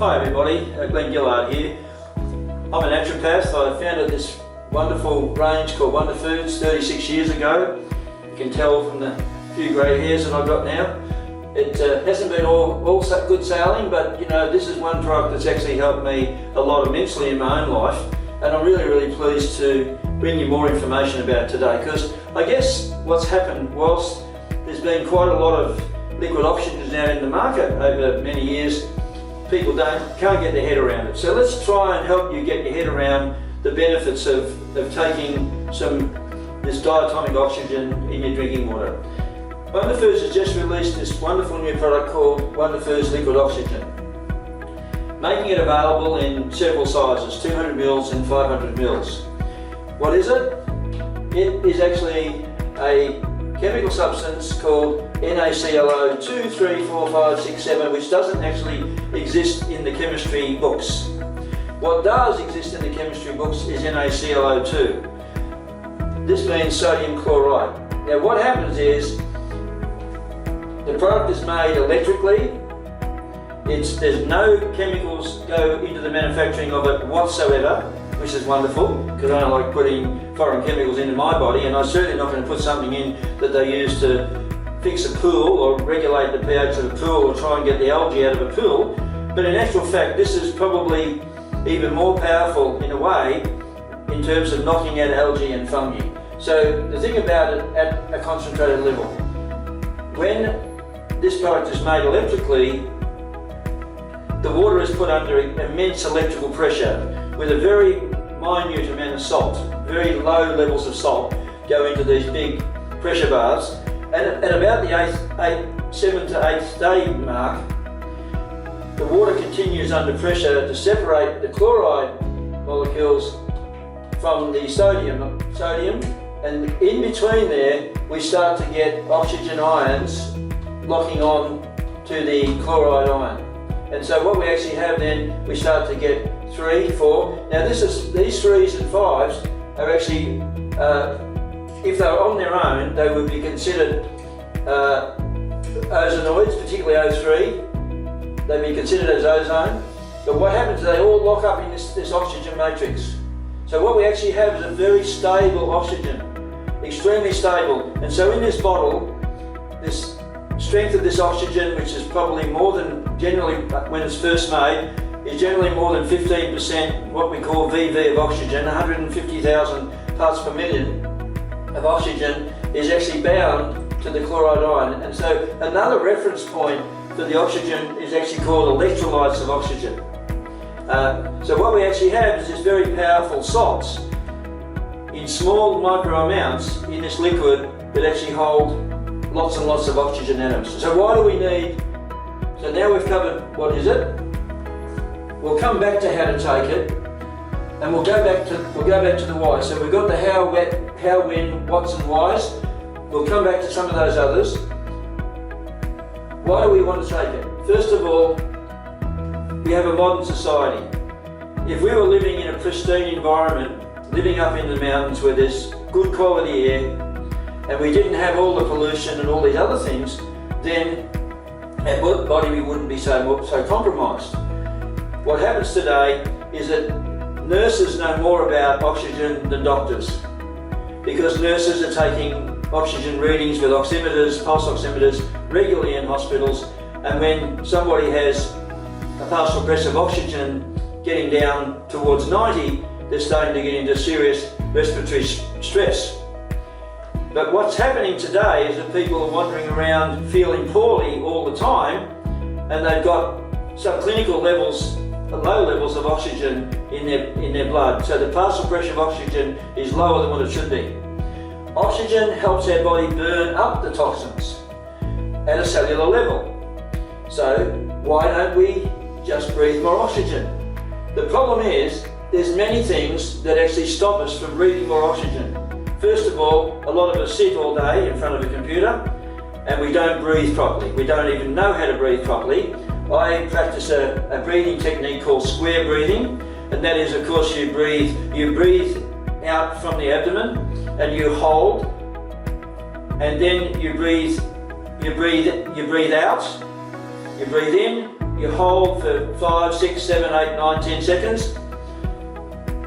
Hi everybody, Glenn Gillard here. I'm a naturopath. I founded this wonderful range called Wonder Foods 36 years ago. You can tell from the few grey hairs that I've got now. It hasn't been all good sailing, but you know, this is one product that's actually helped me a lot immensely in my own life, and I'm really pleased to bring you more information about it today, because I guess what's happened, whilst there's been quite a lot of liquid oxygen now in the market over many years, people can't get their head around it. So let's try and help you get your head around the benefits of taking this diatomic oxygen in your drinking water. Wonder Foods has just released this wonderful new product called Wonder Foods Liquid Oxygen, making it available in several sizes, 200 mils and 500 mils. What is it? It is actually a chemical substance called NaClO 2, 3, 4, 5, 6, 7, which doesn't actually exist in the chemistry books. What does exist in the chemistry books is NaClO 2. This means sodium chloride. Now what happens is, the product is made electrically. There's no chemicals go into the manufacturing of it whatsoever, which is wonderful, because I don't like putting foreign chemicals into my body, and I'm certainly not going to put something in that they use to fix a pool or regulate the pH of a pool or try and get the algae out of a pool. But in actual fact, this is probably even more powerful in a way in terms of knocking out algae and fungi. So the thing about it at a concentrated level, when this product is made electrically, the water is put under immense electrical pressure with a very minute amount of salt. Very low levels of salt go into these big pressure baths, and at about the 7th to 8th day mark, the water continues under pressure to separate the chloride molecules from the sodium, and in between there we start to get oxygen ions locking on to the chloride ion. And so what we actually have then, we start to get 3, 4. Now these 3s and 5s are actually, if they were on their own, they would be considered ozonoids, particularly O3. They'd be considered as ozone. But what happens is they all lock up in this oxygen matrix. So what we actually have is a very stable oxygen, extremely stable. And so in this bottle, this strength of this oxygen, which is probably more than, generally when it's first made, is generally more than 15% what we call VV of oxygen. 150,000 parts per million of oxygen is actually bound to the chloride ion. And so another reference point for the oxygen is actually called electrolytes of oxygen. So what we actually have is this very powerful salts in small micro amounts in this liquid that actually hold lots and lots of oxygen atoms. So why do we need, so now we've covered what is it, we'll come back to how to take it, and we'll go back to the why. So we've got the how, when, what's and whys. We'll come back to some of those others. Why do we want to take it? First of all, we have a modern society. If we were living in a pristine environment, living up in the mountains where there's good quality air, and we didn't have all the pollution and all these other things, then our body wouldn't be so compromised. What happens today is that nurses know more about oxygen than doctors, because nurses are taking oxygen readings with oximeters, pulse oximeters, regularly in hospitals, and when somebody has a partial pressure of oxygen getting down towards 90, they're starting to get into serious respiratory stress. But what's happening today is that people are wandering around feeling poorly all the time, and they've got subclinical levels, low levels of oxygen in their blood. So the partial pressure of oxygen is lower than what it should be. Oxygen helps our body burn up the toxins at a cellular level. So why don't we just breathe more oxygen? The problem is, there's many things that actually stop us from breathing more oxygen. First of all, a lot of us sit all day in front of a computer and we don't breathe properly. We don't even know how to breathe properly. I practice a breathing technique called square breathing, and that is, of course, you breathe out from the abdomen and you hold, and then you breathe out, you breathe in, you hold for 5, 6, 7, 8, 9, 10 seconds.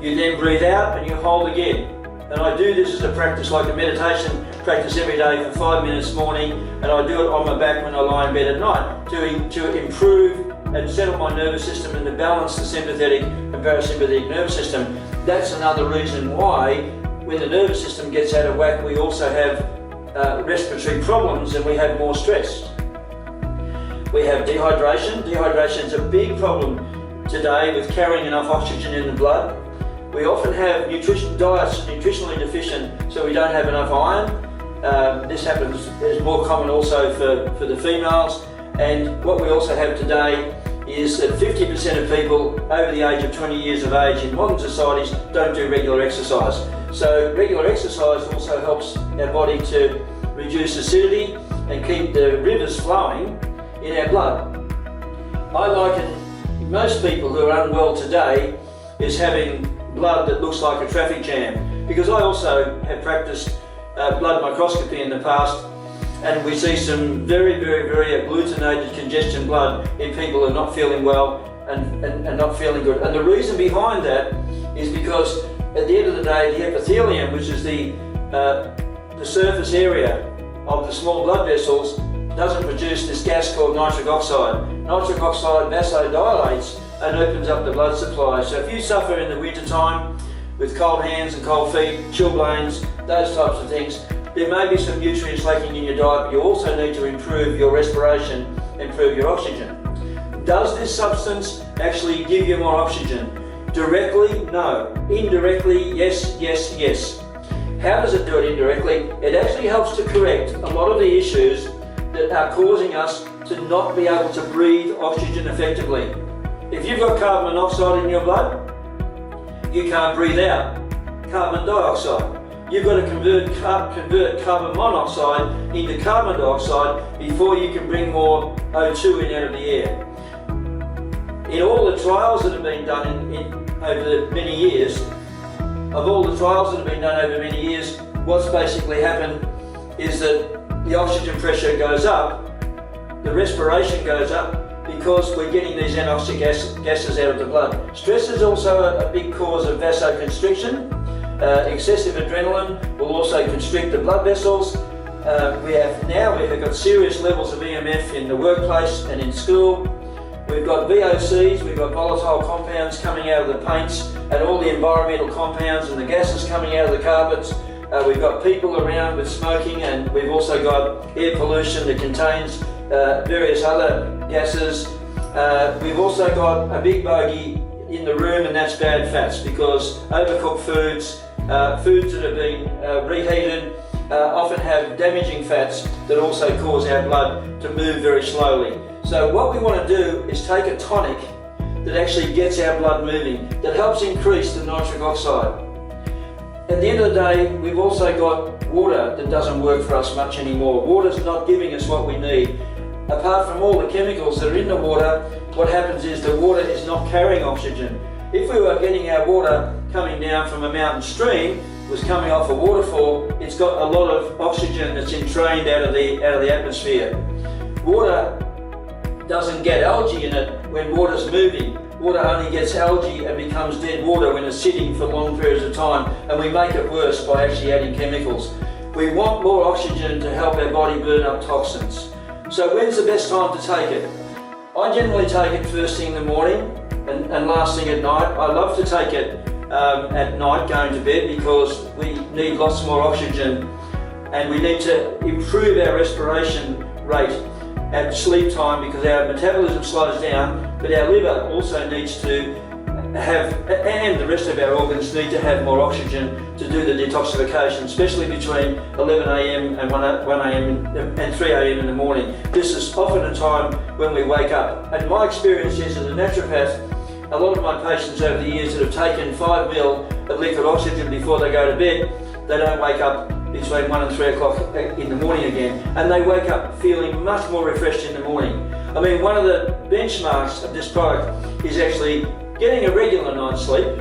You then breathe out and you hold again. And I do this as a practice, like a meditation practice every day for 5 minutes morning, and I do it on my back when I lie in bed at night to improve and settle my nervous system and to balance the sympathetic and parasympathetic nervous system. That's another reason why when the nervous system gets out of whack, we also have respiratory problems and we have more stress. We have dehydration. Dehydration is a big problem today with carrying enough oxygen in the blood. We often have diets nutritionally deficient, so we don't have enough iron. This is more common also for the females. And what we also have today is that 50% of people over the age of 20 years of age in modern societies don't do regular exercise. So regular exercise also helps our body to reduce acidity and keep the rivers flowing in our blood. I liken most people who are unwell today is having blood that looks like a traffic jam, because I also have practiced blood microscopy in the past, and we see some very agglutinated congestion blood in people who are not feeling well and not feeling good. And the reason behind that is because at the end of the day, the epithelium, which is the surface area of the small blood vessels, doesn't produce this gas called nitric oxide. Nitric oxide vasodilates and opens up the blood supply. So if you suffer in the winter time with cold hands and cold feet, chilblains, those types of things, there may be some nutrients lacking in your diet, but you also need to improve your respiration, improve your oxygen. Does this substance actually give you more oxygen? Directly, no. Indirectly, yes, yes, yes. How does it do it indirectly? It actually helps to correct a lot of the issues that are causing us to not be able to breathe oxygen effectively. If you've got carbon monoxide in your blood, you can't breathe out carbon dioxide. You've got to convert carbon monoxide into carbon dioxide before you can bring more O2 in out of the air. In all the trials that have been done over the many years, what's basically happened is that the oxygen pressure goes up, the respiration goes up, because we're getting these anoxic gases out of the blood. Stress is also a big cause of vasoconstriction. Excessive adrenaline will also constrict the blood vessels. We have got serious levels of EMF in the workplace and in school. We've got VOCs, we've got volatile compounds coming out of the paints and all the environmental compounds and the gases coming out of the carpets. We've got people around with smoking, and we've also got air pollution that contains various other gases. We've also got a big bogey in the room, and that's bad fats, because overcooked foods, foods that have been reheated, often have damaging fats that also cause our blood to move very slowly. So what we want to do is take a tonic that actually gets our blood moving, that helps increase the nitric oxide. At the end of the day, we've also got water that doesn't work for us much anymore. Water's not giving us what we need. Apart from all the chemicals that are in the water, what happens is the water is not carrying oxygen. If we were getting our water coming down from a mountain stream, was coming off a waterfall, it's got a lot of oxygen that's entrained out of the atmosphere. Water doesn't get algae in it when water's moving. Water only gets algae and becomes dead water when it's sitting for long periods of time, and we make it worse by actually adding chemicals. We want more oxygen to help our body burn up toxins. So when's the best time to take it? I generally take it first thing in the morning and last thing at night. I love to take it at night going to bed, because we need lots more oxygen and we need to improve our respiration rate at sleep time, because our metabolism slows down, but our liver also needs to have, and the rest of our organs need to have more oxygen to do the detoxification, especially between 11 a.m. and 1 a.m. and 3 a.m. in the morning. This is often a time when we wake up. And my experience is, as a naturopath, a lot of my patients over the years that have taken 5 ml of liquid oxygen before they go to bed, they don't wake up between 1 and 3 o'clock in the morning again, and they wake up feeling much more refreshed in the morning. I mean, one of the benchmarks of this product is actually getting a regular night's sleep,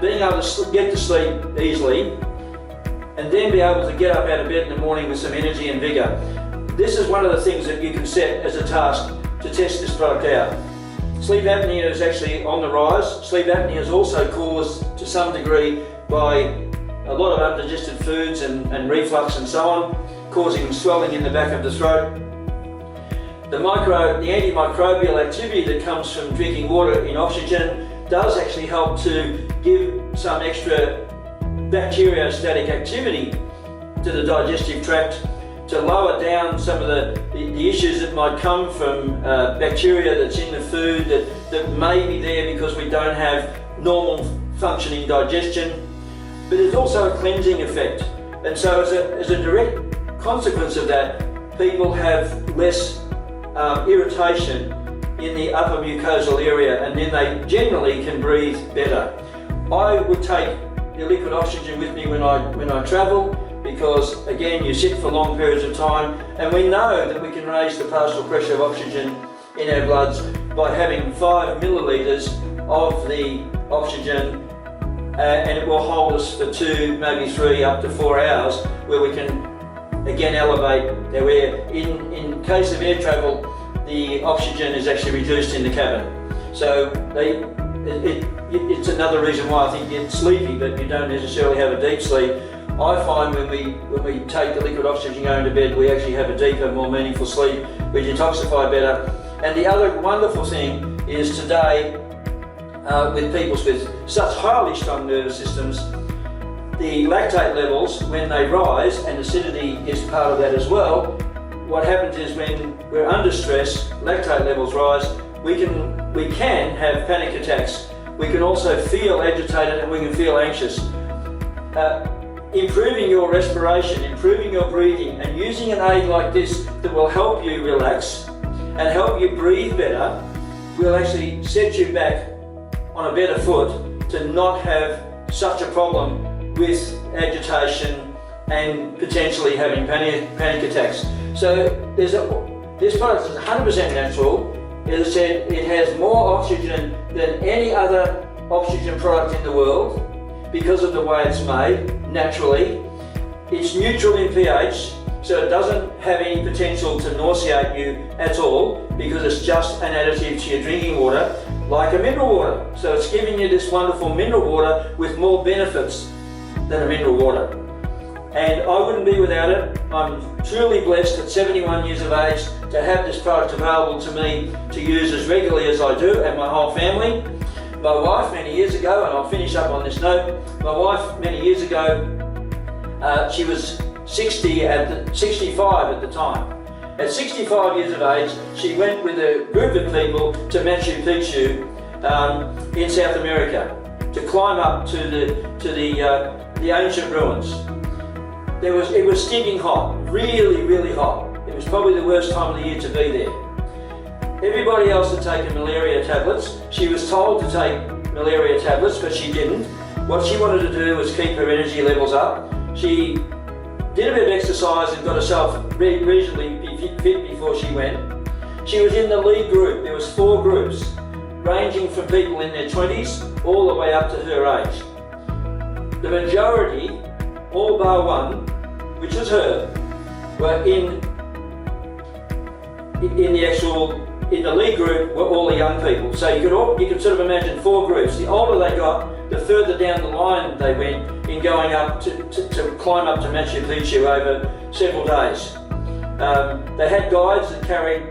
being able to get to sleep easily, and then be able to get up out of bed in the morning with some energy and vigour. This is one of the things that you can set as a task to test this product out. Sleep apnea is actually on the rise. Sleep apnea is also caused to some degree by a lot of undigested foods and reflux and so on, causing swelling in the back of the throat. The antimicrobial activity that comes from drinking water in oxygen does actually help to give some extra bacteriostatic activity to the digestive tract, to lower down some of the issues that might come from bacteria that's in the food that may be there because we don't have normal functioning digestion. But there's also a cleansing effect. And so as a direct consequence of that, people have less irritation in the upper mucosal area, and then they generally can breathe better. I would take the liquid oxygen with me when I travel, because again, you sit for long periods of time, and we know that we can raise the partial pressure of oxygen in our bloods by having 5 millilitres of the oxygen, and it will hold us for 2, maybe 3, up to 4 hours, where we can again elevate our air. In case of air travel, the oxygen is actually reduced in the cabin. So it's another reason why I think you get sleepy, but you don't necessarily have a deep sleep. I find when we take the liquid oxygen going to bed, we actually have a deeper, more meaningful sleep. We detoxify better. And the other wonderful thing is today, with people with such highly strung nervous systems, the lactate levels, when they rise, and acidity is part of that as well, what happens is when we're under stress, lactate levels rise, we can have panic attacks. We can also feel agitated, and we can feel anxious. Improving your respiration, improving your breathing, and using an aid like this that will help you relax and help you breathe better will actually set you back on a better foot to not have such a problem with agitation and potentially having panic attacks. So this product is 100% natural. As I said, it has more oxygen than any other oxygen product in the world because of the way it's made naturally. It's neutral in pH, so it doesn't have any potential to nauseate you at all, because it's just an additive to your drinking water, like a mineral water. So it's giving you this wonderful mineral water with more benefits than a mineral water. And I wouldn't be without it. I'm truly blessed at 71 years of age to have this product available to me to use as regularly as I do, and my whole family. My wife many years ago, and I'll finish up on this note, my wife many years ago, she was 65 at the time. At 65 years of age, she went with a group of people to Machu Picchu in South America to climb up to the ancient ruins. It was stinking hot, really, really hot. It was probably the worst time of the year to be there. Everybody else had taken malaria tablets. She was told to take malaria tablets, but she didn't. What she wanted to do was keep her energy levels up. She did a bit of exercise and got herself reasonably fit before she went. She was in the lead group. There was 4 groups, ranging from people in their 20s all the way up to her age. The majority, all bar one, which was her, were in the lead group were all the young people. So you could sort of imagine 4 groups. The older they got, the further down the line they went in going up to climb up to Machu Picchu over several days. They had guides that carried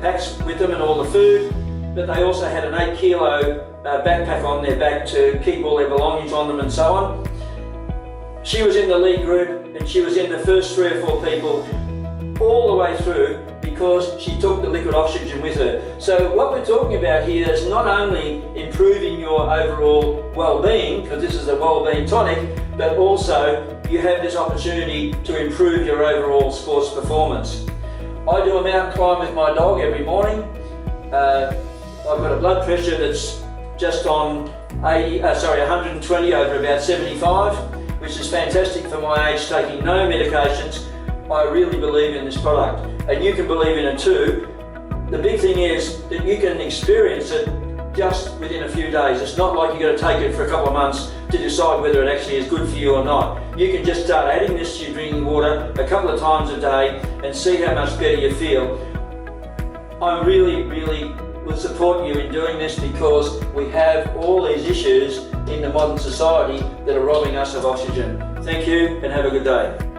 packs with them and all the food, but they also had an 8 kilo backpack on their back to keep all their belongings on them and so on. She was in the lead group, and she was in the first 3 or 4 people all the way through, because she took the liquid oxygen with her. So what we're talking about here is not only improving your overall well-being, because this is a well-being tonic, but also you have this opportunity to improve your overall sports performance. I do a mountain climb with my dog every morning. I've got a blood pressure that's just on 120 over about 75, which is fantastic for my age, taking no medications. I really believe in this product, and you can believe in it too. The big thing is that you can experience it just within a few days. It's not like you've got to take it for a couple of months to decide whether it actually is good for you or not. You can just start adding this to your drinking water a couple of times a day and see how much better you feel. I really would support you in doing this because we have all these issues in the modern society that are robbing us of oxygen. Thank you and have a good day.